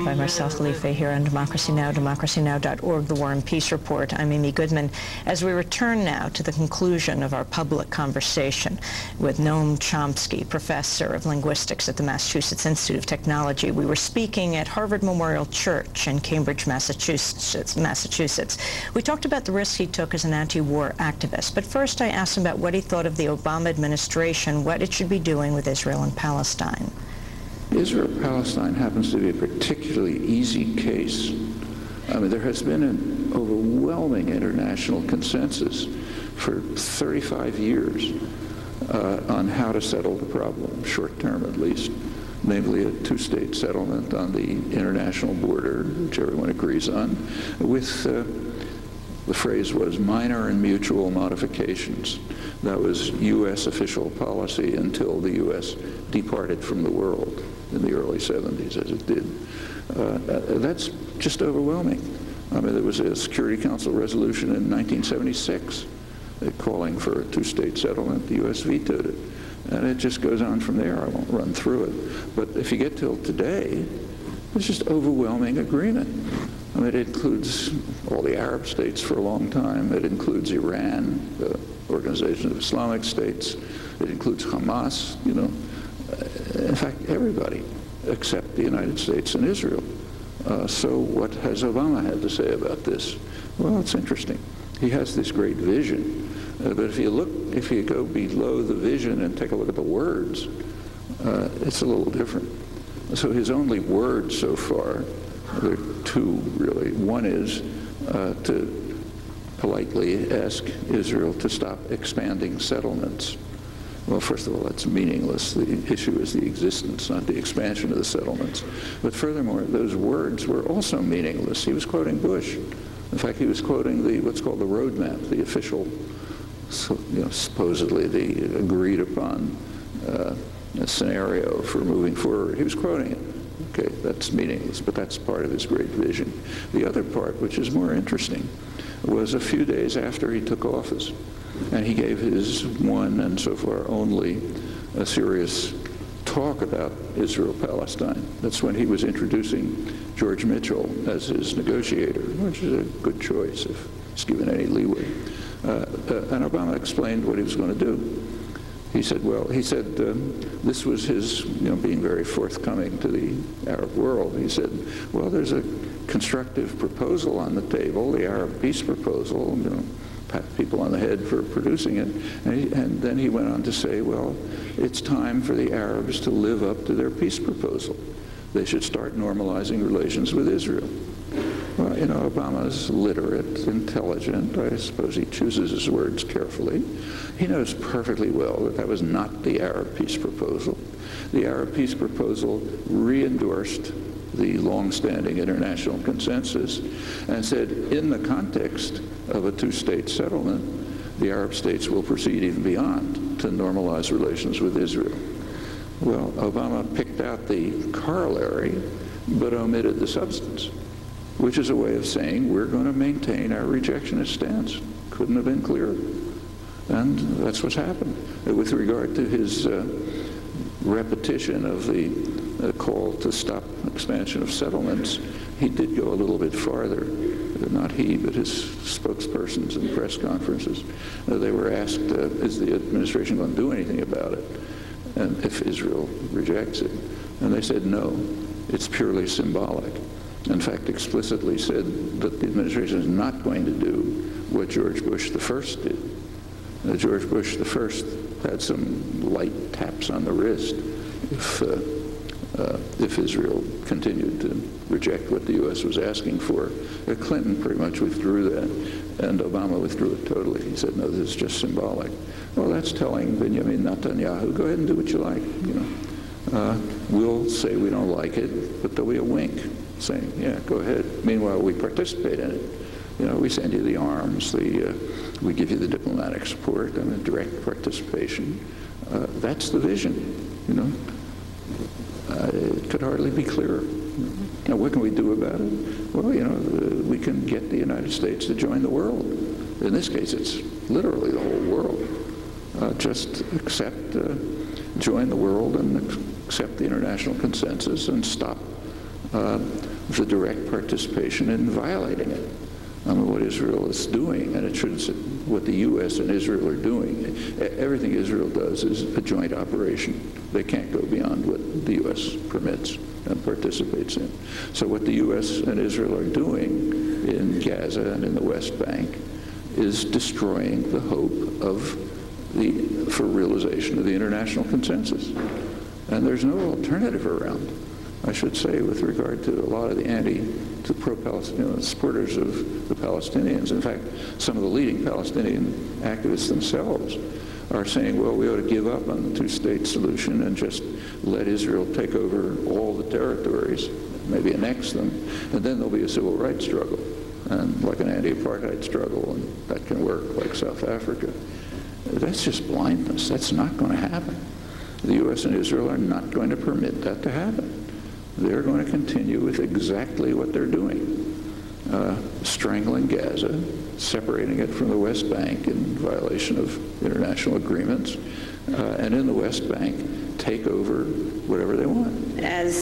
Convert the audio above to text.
by Marcel Khalife here on Democracy Now!, democracynow.org, The War and Peace Report. I'm Amy Goodman. As we return now to the conclusion of our public conversation with Noam Chomsky, professor of linguistics at the Massachusetts Institute of Technology, we were speaking at Harvard Memorial Church in Cambridge, Massachusetts. We talked about the risks he took as an anti-war activist, but first I asked him about what he thought of the Obama administration, what it should be doing with Israel and Palestine. Israel-Palestine happens to be a particularly easy case. I mean, there has been an overwhelming international consensus for 35 years on how to settle the problem, short-term at least, namely a two-state settlement on the international border, which everyone agrees on, with the phrase was minor and mutual modifications. That was U.S. official policy until the U.S. departed from the world in the early 70s, as it did. That's just overwhelming. I mean, there was a Security Council resolution in 1976 calling for a two-state settlement. The U.S. vetoed it. And it just goes on from there. I won't run through it. But if you get till today, there's just overwhelming agreement. I mean, it includes all the Arab states for a long time. It includes Iran, the Organization of Islamic States. It includes Hamas, you know. In fact, everybody except the United States and Israel. So what has Obama had to say about this? Well, it's interesting. He has this great vision. But if you go below the vision and take a look at the words, it's a little different. So his only words so far, there are two really. One is to politely ask Israel to stop expanding settlements. Well, first of all, that's meaningless. The issue is the existence, not the expansion of the settlements. But furthermore, those words were also meaningless. He was quoting Bush. In fact, he was quoting what's called the roadmap, the official, supposedly the agreed upon scenario for moving forward. He was quoting it. Okay, that's meaningless, but that's part of his great vision. The other part, which is more interesting, was a few days after he took office. And he gave his one and so far only a serious talk about Israel-Palestine. That's when he was introducing George Mitchell as his negotiator, which is a good choice if it's given any leeway. And Obama explained what he was going to do. He said, this was his, being very forthcoming to the Arab world. He said, well, there's a constructive proposal on the table, the Arab peace proposal, pat people on the head for producing it. And then he went on to say, well, it's time for the Arabs to live up to their peace proposal. They should start normalizing relations with Israel. Well, Obama's literate, intelligent. I suppose he chooses his words carefully. He knows perfectly well that that was not the Arab peace proposal. The Arab peace proposal re-endorsed the long-standing international consensus and said, in the context of a two-state settlement, the Arab states will proceed even beyond to normalize relations with Israel. Well, Obama picked out the corollary, but omitted the substance, which is a way of saying we're going to maintain our rejectionist stance. Couldn't have been clearer. And that's what's happened. With regard to his repetition of the call to stop expansion of settlements, he did go a little bit farther. Not he, but his spokespersons in press conferences. They were asked, is the administration going to do anything about it? And if Israel rejects it. And they said, no, it's purely symbolic. In fact, explicitly said that the administration is not going to do what George Bush I did. George Bush I had some light taps on the wrist if Israel continued to reject what the U.S. was asking for. Clinton pretty much withdrew that, and Obama withdrew it totally. He said, no, this is just symbolic. Well, that's telling Benjamin Netanyahu, go ahead and do what you like. We'll say we don't like it, but there'll be a wink saying, yeah, go ahead. Meanwhile, we participate in it. We send you the arms, we give you the diplomatic support and the direct participation. That's the vision, It could hardly be clearer. Now, what can we do about it? Well, we can get the United States to join the world. In this case, it's literally the whole world. Just join the world and accept the international consensus and stop the direct participation in violating it. I mean, what Israel is doing, and it should say what the U.S. and Israel are doing, everything Israel does is a joint operation. They can't go beyond what the U.S. permits and participates in. So what the U.S. and Israel are doing in Gaza and in the West Bank is destroying the hope for realization of the international consensus. And there's no alternative around. I should say, with regard to a lot of the pro-Palestinian supporters of the Palestinians. In fact, some of the leading Palestinian activists themselves are saying, well, we ought to give up on the two-state solution and just let Israel take over all the territories, maybe annex them, and then there'll be a civil rights struggle, and like an anti-apartheid struggle, and that can work like South Africa. That's just blindness. That's not going to happen. The U.S. and Israel are not going to permit that to happen. They're going to continue with exactly what they're doing, strangling Gaza, separating it from the West Bank in violation of international agreements, and in the West Bank, take over whatever they want. As